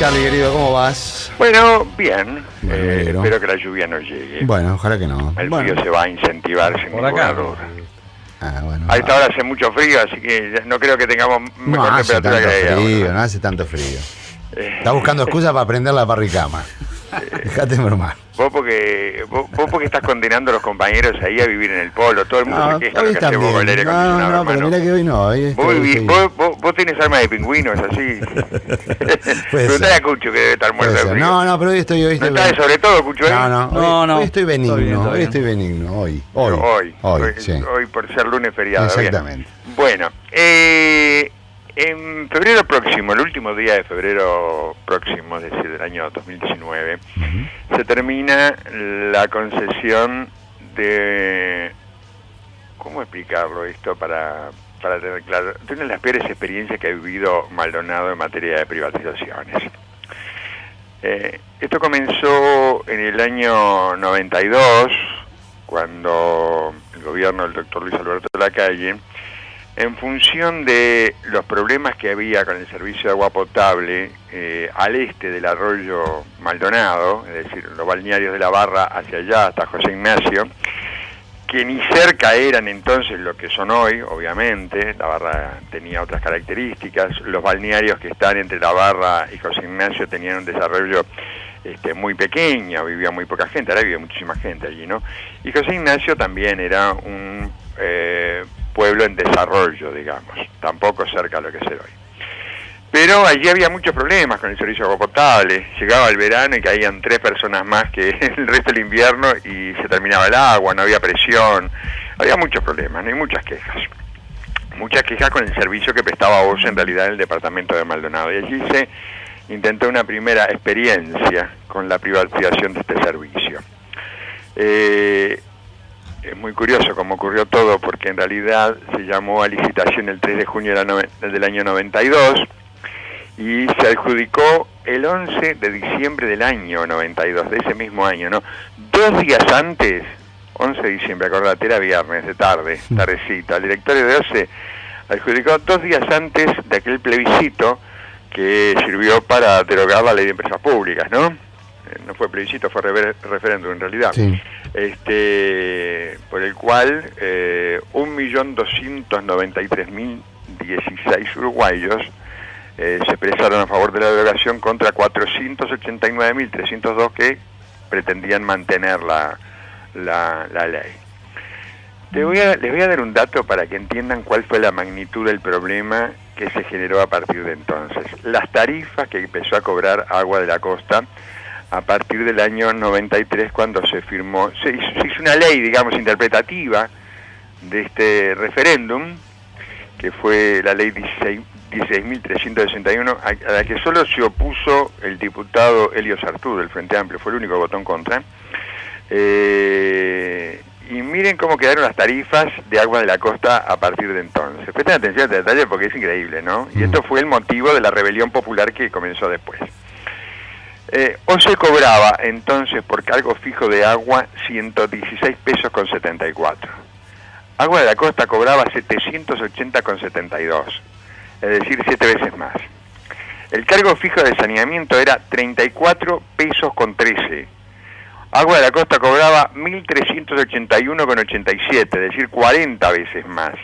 Charlie, querido, ¿cómo vas? Bueno, bien. Bueno, espero que la lluvia no llegue. Bueno, ojalá que no. El frío se va a incentivar sin por ninguna acá. duda. Bueno. A esta hora hace mucho frío, así que no creo que tengamos No mejor hace temperatura tanto que ahora. frío, no hace tanto frío. Está buscando excusas para prender la parricama. Dejate bromar. Vos porque estás condenando a los compañeros ahí a vivir en el polo. Todo el mundo se queja hoy lo que hace vos con el aire también. acondicionado, No, pero hermano. mira que hoy no. Hoy Vos tenés arma de pingüinos, así. Preguntale a Cucho que debe estar muerto de frío. No, pero hoy estoy ¿No está de sobre todo, Cucho? No, hoy estoy benigno. Estoy bien, Hoy estoy estoy benigno. Hoy, sí. Hoy por ser lunes feriado. Exactamente. Bien. Bueno, en febrero próximo, el último día de febrero próximo, es decir, del año 2019, se termina la concesión de... ¿Cómo explicarlo esto para tener claro? De una de las peores experiencias que ha vivido Maldonado en materia de privatizaciones. Esto comenzó en el año 92, cuando el gobierno del doctor Luis Alberto Lacalle, en función de los problemas que había con el servicio de agua potable al este del arroyo Maldonado, es decir, los balnearios de la Barra hacia allá hasta José Ignacio, que ni cerca eran entonces lo que son hoy, obviamente. La Barra tenía otras características, los balnearios que están entre la Barra y José Ignacio tenían un desarrollo muy pequeño, vivía muy poca gente, ahora vive muchísima gente allí, ¿no? Y José Ignacio también era un pueblo en desarrollo, digamos, tampoco cerca de lo que es hoy. Pero allí había muchos problemas con el servicio de agua potable. Llegaba el verano y caían 3 personas más que el resto del invierno y se terminaba el agua, no había presión, había muchos problemas, ¿no? Y muchas quejas. Muchas quejas con el servicio que prestaba vos en realidad en el departamento de Maldonado. Y allí se intentó una primera experiencia con la privatización de este servicio. Es muy curioso cómo ocurrió todo, porque en realidad se llamó a licitación el 3 de junio del año 92 y se adjudicó el 11 de diciembre del año 92, de ese mismo año, ¿no? 2 días antes, 11 de diciembre, acordate, era viernes de tardecita, el directorio de OCE adjudicó 2 días antes de aquel plebiscito que sirvió para derogar la ley de empresas públicas, ¿no? No fue plebiscito, fue referéndum en realidad. Sí. Por el cual 1.293.016 uruguayos se expresaron a favor de la derogación contra 489.302 que pretendían mantener la ley. Les voy a dar un dato para que entiendan cuál fue la magnitud del problema que se generó a partir de entonces. Las tarifas que empezó a cobrar Agua de la Costa a partir del año 93, cuando se hizo una ley, digamos, interpretativa de este referéndum, que fue la ley 16.361, a la que solo se opuso el diputado Elio Sartú del Frente Amplio, fue el único que votó en contra. Y miren cómo quedaron las tarifas de Agua de la Costa a partir de entonces. Presten atención a este detalle porque es increíble, ¿no? Y esto fue el motivo de la rebelión popular que comenzó después. OCE cobraba entonces por cargo fijo de agua 116 pesos con 74. Agua de la Costa cobraba 780 con 72, es decir, 7 veces más. El cargo fijo de saneamiento era 34 pesos con 13. Agua de la Costa cobraba 1.381 con 87, es decir, 40 veces más.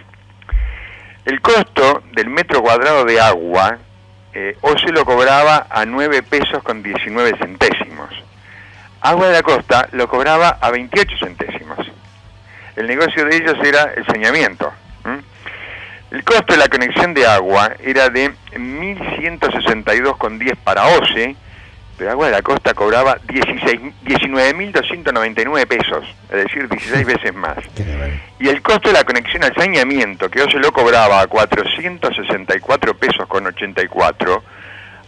El costo del metro cuadrado de agua OCE lo cobraba a 9 pesos con 19 centésimos. Agua de la Costa lo cobraba a 28 centésimos. El negocio de ellos era el saneamiento. El costo de la conexión de agua era de 1.162,10 para OCE, pero Agua de la Costa cobraba 19.299 pesos, es decir, 16 veces más. Y el costo de la conexión al saneamiento, que OCE lo cobraba a 464 pesos con 84,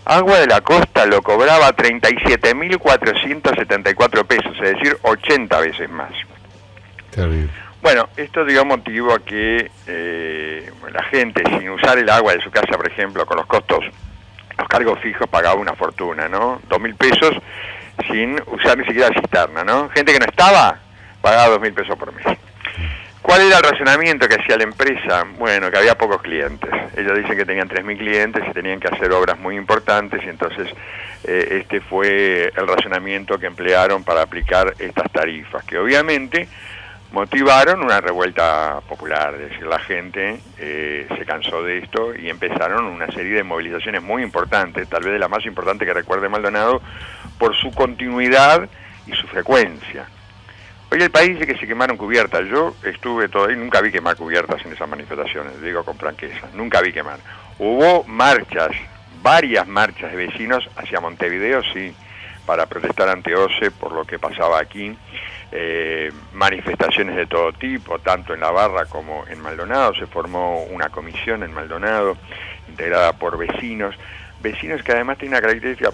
Agua de la Costa lo cobraba a 37.474 pesos, es decir, 80 veces más. Terrible. Bueno, esto dio motivo a que la gente, sin usar el agua de su casa, por ejemplo, con los costos, los cargos fijos, pagaba una fortuna, ¿no? 2.000 pesos sin usar ni siquiera cisterna, ¿no? Gente que no estaba, pagaba 2.000 pesos por mes. ¿Cuál era el razonamiento que hacía la empresa? Bueno, que había pocos clientes. Ellos dicen que tenían 3.000 clientes y tenían que hacer obras muy importantes, y entonces este fue el razonamiento que emplearon para aplicar estas tarifas, que obviamente motivaron una revuelta popular. Es decir, la gente se cansó de esto y empezaron una serie de movilizaciones muy importantes, tal vez de la más importante que recuerde Maldonado, por su continuidad y su frecuencia. Hoy el país dice que se quemaron cubiertas. Yo estuve todavía, nunca vi quemar cubiertas en esas manifestaciones, digo con franqueza, nunca vi quemar. Hubo marchas, varias marchas de vecinos hacia Montevideo, sí, para protestar ante OCE por lo que pasaba aquí, manifestaciones de todo tipo, tanto en La Barra como en Maldonado. Se formó una comisión en Maldonado, integrada por vecinos que además tienen una característica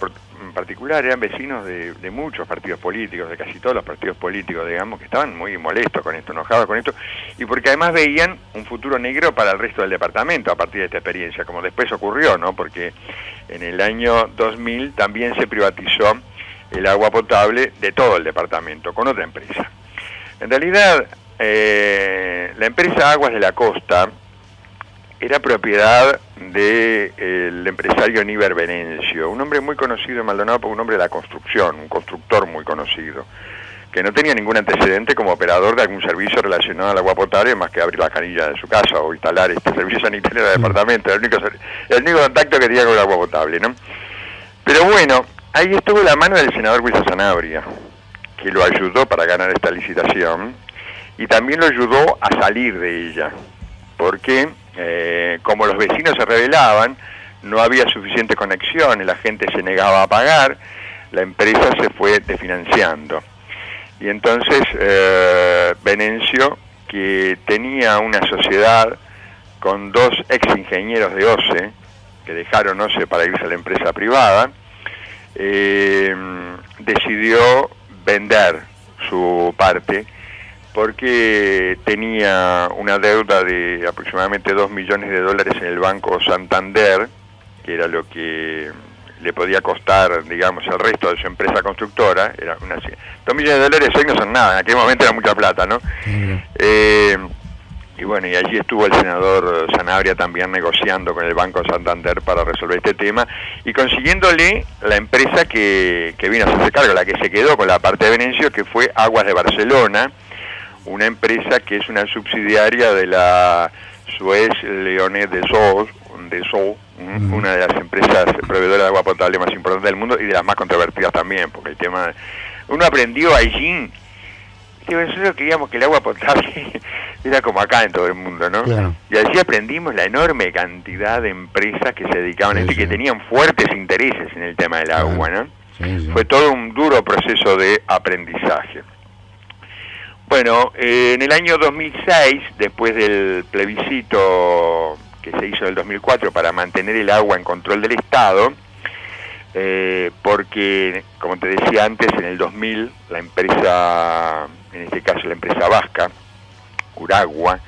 particular, eran vecinos de muchos partidos políticos, de casi todos los partidos políticos, digamos, que estaban muy molestos con esto, enojados con esto, y porque además veían un futuro negro para el resto del departamento a partir de esta experiencia, como después ocurrió, ¿no? Porque en el año 2000 también se privatizó el agua potable de todo el departamento, con otra empresa. En realidad, la empresa Aguas de la Costa era propiedad del empresario Níber Venencio, un hombre muy conocido en Maldonado por un hombre de la construcción, un constructor muy conocido, que no tenía ningún antecedente como operador de algún servicio relacionado al agua potable, más que abrir la canilla de su casa o instalar este servicio sanitario del departamento, el único contacto que tenía con el agua potable, ¿no? Pero bueno, ahí estuvo la mano del senador Wilson Sanabria, que lo ayudó para ganar esta licitación, y también lo ayudó a salir de ella, porque como los vecinos se rebelaban, no había suficiente conexión, la gente se negaba a pagar, la empresa se fue desfinanciando. Y entonces Venencio, que tenía una sociedad con 2 ex ingenieros de OCE, que dejaron OCE para irse a la empresa privada, decidió vender su parte, porque tenía una deuda de aproximadamente $2 millones en el Banco Santander, que era lo que le podía costar, digamos, el resto de su empresa constructora. Era una, $2 millones hoy no son nada, en aquel momento era mucha plata, ¿no? Y bueno, y allí estuvo el senador Sanabria también negociando con el Banco Santander para resolver este tema y consiguiéndole la empresa que vino a hacerse cargo, la que se quedó con la parte de Venencio, que fue Aguas de Barcelona, una empresa que es una subsidiaria de la Suez Leonet de Sceaux, una de las empresas proveedoras de agua potable más importantes del mundo y de las más controvertidas también, porque el tema, uno aprendió allí, que nosotros creíamos que el agua potable era como acá en todo el mundo, ¿no? Claro. Y allí aprendimos la enorme cantidad de empresas que se dedicaban a esto y que tenían fuertes intereses en el tema del agua, ¿no? Fue todo un duro proceso de aprendizaje. Bueno, en el año 2006, después del plebiscito que se hizo en el 2004 para mantener el agua en control del Estado, porque, como te decía antes, en el 2000 la empresa, en este caso la empresa vasca, Uragua,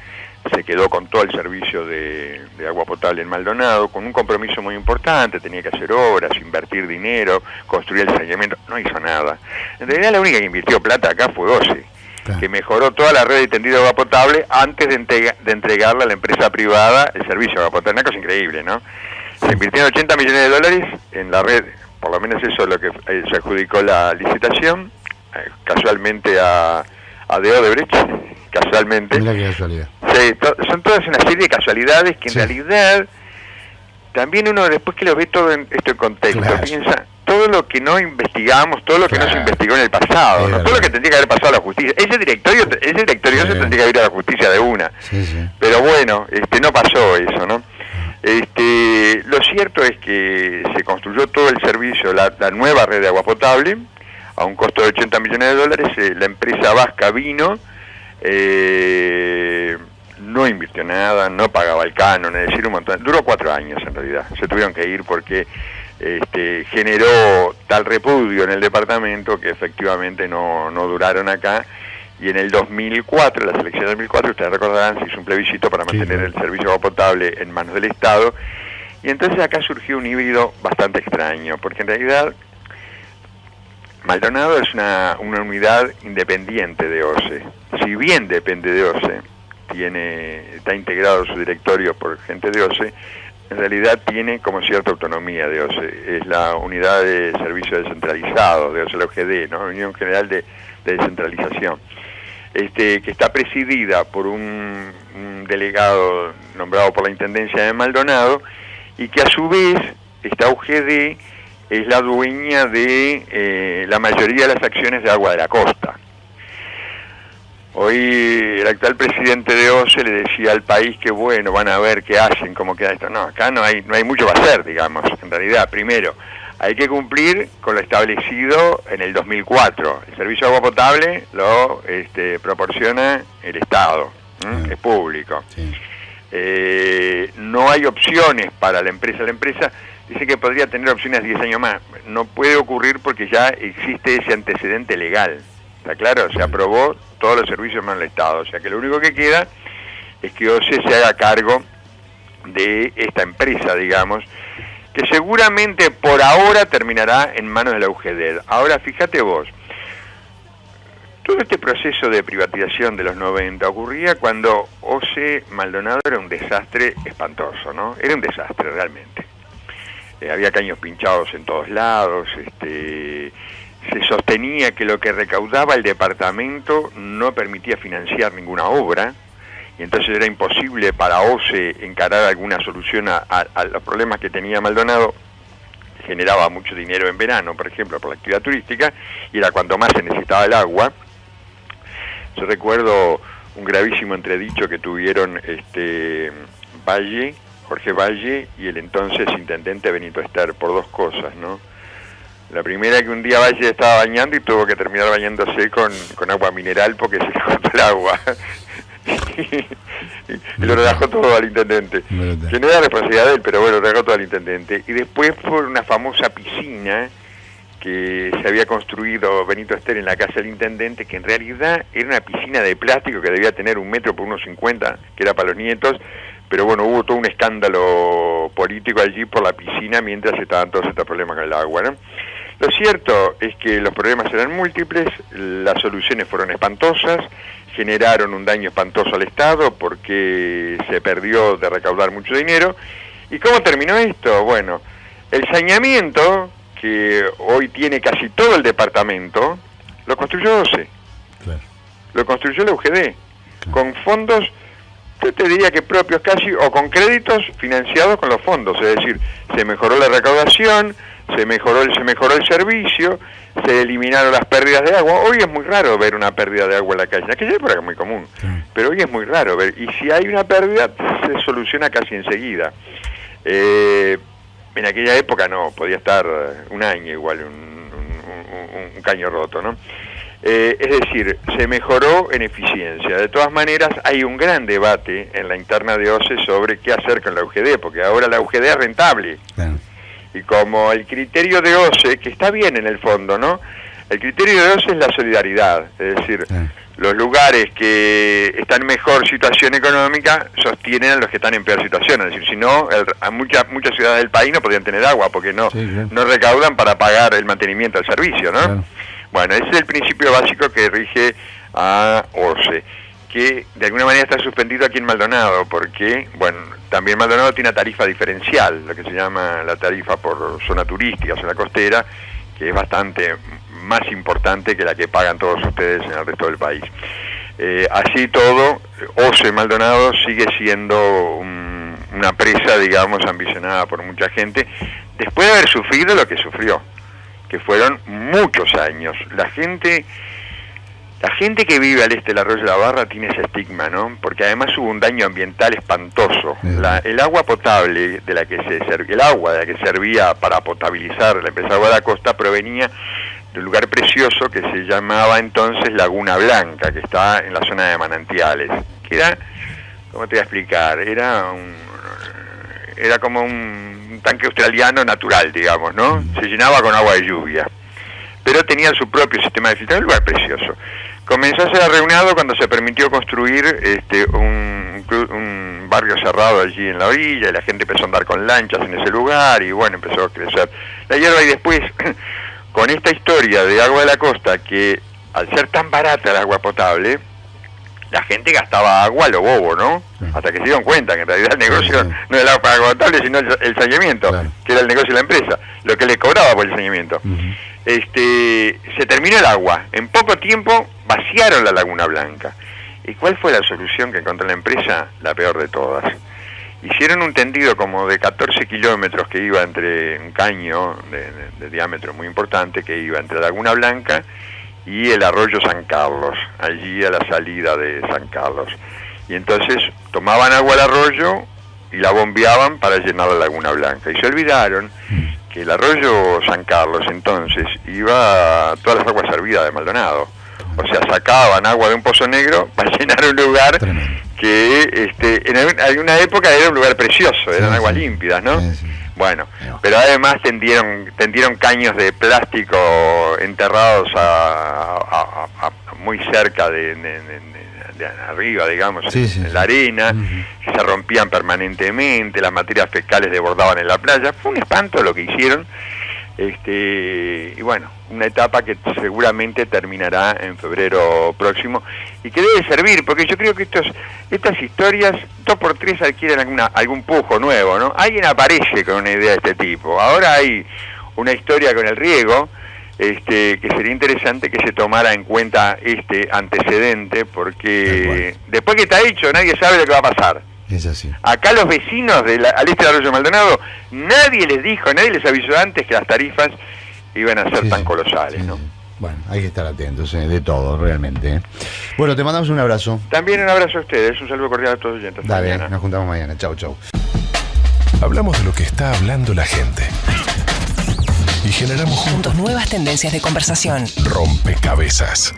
se quedó con todo el servicio de agua potable en Maldonado, con un compromiso muy importante, tenía que hacer obras, invertir dinero, construir el saneamiento, no hizo nada. En realidad la única que invirtió plata acá fue OCE, que mejoró toda la red de tendido de agua potable antes de entregarle a la empresa privada el servicio de agua potable. Una cosa increíble, ¿no? Se invirtieron $80 millones en la red, por lo menos eso es lo que se adjudicó la licitación, casualmente a de Odebrecht, casualmente. Mira qué casualidad. Sí, son todas una serie de casualidades que en realidad también uno después que lo ve todo esto en contexto, piensa todo lo que no investigamos, todo lo que no se investigó en el pasado, ¿no? Todo lo que tendría que haber pasado a la justicia. Ese directorio se tendría que ir a la justicia de una. Pero bueno, no pasó eso, ¿no? Lo cierto es que se construyó todo el servicio, la nueva red de agua potable, a un costo de $80 millones. La empresa vasca vino, no invirtió nada, no pagaba el canon, es decir, un montón. Duró 4 años en realidad, se tuvieron que ir porque generó tal repudio en el departamento que efectivamente no duraron acá. Y en el 2004, las elecciones del 2004, ustedes recordarán, se hizo un plebiscito para mantener el servicio de agua potable en manos del Estado. Y entonces acá surgió un híbrido bastante extraño, porque en realidad Maldonado es una unidad independiente de OCE. Si bien depende de OCE, está integrado su directorio por gente de OCE, en realidad tiene como cierta autonomía de OCE. Es la unidad de servicio descentralizado de OCE, la UGD, ¿no? Unión General de Descentralización, que está presidida por un delegado nombrado por la Intendencia de Maldonado, y que a su vez esta UGD es la dueña de la mayoría de las acciones de Agua de la Costa. Hoy el actual presidente de OCE le decía al país que bueno, van a ver qué hacen, cómo queda esto. No, acá no hay mucho para hacer, digamos. En realidad, primero, hay que cumplir con lo establecido en el 2004. El servicio de agua potable lo proporciona el Estado, es público. Sí. No hay opciones para la empresa. La empresa dice que podría tener opciones 10 años más. No puede ocurrir porque ya existe ese antecedente legal. ¿Está claro? Se aprobó todos los servicios más del Estado. O sea que lo único que queda es que OCE se haga cargo de esta empresa, digamos, que seguramente por ahora terminará en manos de la UGD. Ahora, fíjate vos, todo este proceso de privatización de los 90 ocurría cuando OCE Maldonado era un desastre espantoso, ¿no? Era un desastre, realmente. Había caños pinchados en todos lados, se sostenía que lo que recaudaba el departamento no permitía financiar ninguna obra, y entonces era imposible para OCE encarar alguna solución a los problemas que tenía Maldonado. Generaba mucho dinero en verano, por ejemplo, por la actividad turística, y era cuando más se necesitaba el agua. Yo recuerdo un gravísimo entredicho que tuvieron Jorge Valle y el entonces intendente Benito Ester, por dos cosas, ¿no? La primera, que un día Valle estaba bañando y tuvo que terminar bañándose con agua mineral porque se le cortó el agua. Y lo relajó todo al intendente. Que no era responsabilidad de él, pero bueno, lo relajó todo al intendente. Y después por una famosa piscina que se había construido Benito Ester en la casa del intendente, que en realidad era una piscina de plástico que debía tener 1 metro por 1,50, que era para los nietos. Pero bueno, hubo todo un escándalo político allí por la piscina mientras estaban todos estos problemas con el agua, ¿no? Lo cierto es que los problemas eran múltiples, las soluciones fueron espantosas, generaron un daño espantoso al Estado porque se perdió de recaudar mucho dinero. ¿Y cómo terminó esto? Bueno, el saneamiento, que hoy tiene casi todo el departamento, lo construyó OCE, claro. Lo construyó la UGD, claro. Con fondos, yo te diría que propios casi, o con créditos financiados con los fondos, es decir, se mejoró la recaudación, se mejoró el servicio, se eliminaron las pérdidas de agua. Hoy es muy raro ver una pérdida de agua en la calle. En aquella época era muy común, pero hoy es muy raro ver. Y si hay una pérdida, se soluciona casi enseguida. En aquella época no, podía estar un año igual un caño roto, ¿no? Es decir, se mejoró en eficiencia. De todas maneras, hay un gran debate en la interna de OCE sobre qué hacer con la UGD, porque ahora la UGD es rentable. Claro. Y como el criterio de OCE, que está bien en el fondo, ¿no? El criterio de OCE es la solidaridad, es decir, los lugares que están en mejor situación económica sostienen a los que están en peor situación, es decir, si no, muchas ciudades del país no podrían tener agua porque no recaudan para pagar el mantenimiento del servicio, ¿no? Claro. Bueno, ese es el principio básico que rige a OCE, que de alguna manera está suspendido aquí en Maldonado, porque, bueno, también Maldonado tiene una tarifa diferencial, lo que se llama la tarifa por zona turística, zona costera, que es bastante más importante que la que pagan todos ustedes en el resto del país. Así todo, OCE Maldonado sigue siendo una presa, digamos, ambicionada por mucha gente, después de haber sufrido lo que sufrió, que fueron muchos años. La gente que vive al este del Arroyo de la Barra tiene ese estigma, ¿no? Porque además hubo un daño ambiental espantoso. El agua potable el agua de la que servía para potabilizar la empresa Agua de la Costa provenía de un lugar precioso que se llamaba entonces Laguna Blanca, que está en la zona de Manantiales, que era, ¿cómo te voy a explicar? Era como un tanque australiano natural, digamos, ¿no? Se llenaba con agua de lluvia, pero tenía su propio sistema de filtración, un lugar precioso. Comenzó a ser arruinado cuando se permitió construir un barrio cerrado allí en la orilla, y la gente empezó a andar con lanchas en ese lugar, y bueno, empezó a crecer la hierba, y después, con esta historia de Agua de la Costa, que al ser tan barata el agua potable, la gente gastaba agua a lo bobo, ¿no? Hasta que se dieron cuenta que en realidad el negocio no era el agua potable, sino el saneamiento, que era el negocio de la empresa, lo que le cobraba por el saneamiento. Se terminó el agua. En poco tiempo vaciaron la Laguna Blanca. ¿Y cuál fue la solución que encontró la empresa? La peor de todas. Hicieron un tendido como de 14 kilómetros que iba entre un caño de diámetro muy importante que iba entre Laguna Blanca y el arroyo San Carlos, allí a la salida de San Carlos. Y entonces tomaban agua al arroyo y la bombeaban para llenar la Laguna Blanca. Y se olvidaron que el arroyo San Carlos entonces iba a todas las aguas servidas de Maldonado. O sea, sacaban agua de un pozo negro para llenar un lugar que en alguna época era un lugar precioso, eran aguas límpidas, ¿no? Bueno, pero además tendieron caños de plástico enterrados muy cerca de arriba, digamos, en la arena, que se rompían permanentemente, las materias fecales desbordaban en la playa. Fue un espanto lo que hicieron. Y bueno, una etapa que seguramente terminará en febrero próximo y que debe servir, porque yo creo que estas historias 2x3 adquieren algún pujo nuevo, ¿no? Alguien aparece con una idea de este tipo. Ahora hay una historia con el riego, que sería interesante que se tomara en cuenta este antecedente, porque después que está hecho nadie sabe lo que va a pasar. Es así. Acá los vecinos al este del Arroyo Maldonado, nadie les avisó antes que las tarifas iban a ser tan colosales, ¿no? Bueno, hay que estar atentos, de todo, realmente. Bueno, te mandamos un abrazo. También un abrazo a ustedes, un saludo cordial a todos los oyentes. Dale, nos juntamos mañana. Chau. Hablamos de lo que está hablando la gente. Y generamos juntos nuevas tendencias de conversación. Rompecabezas.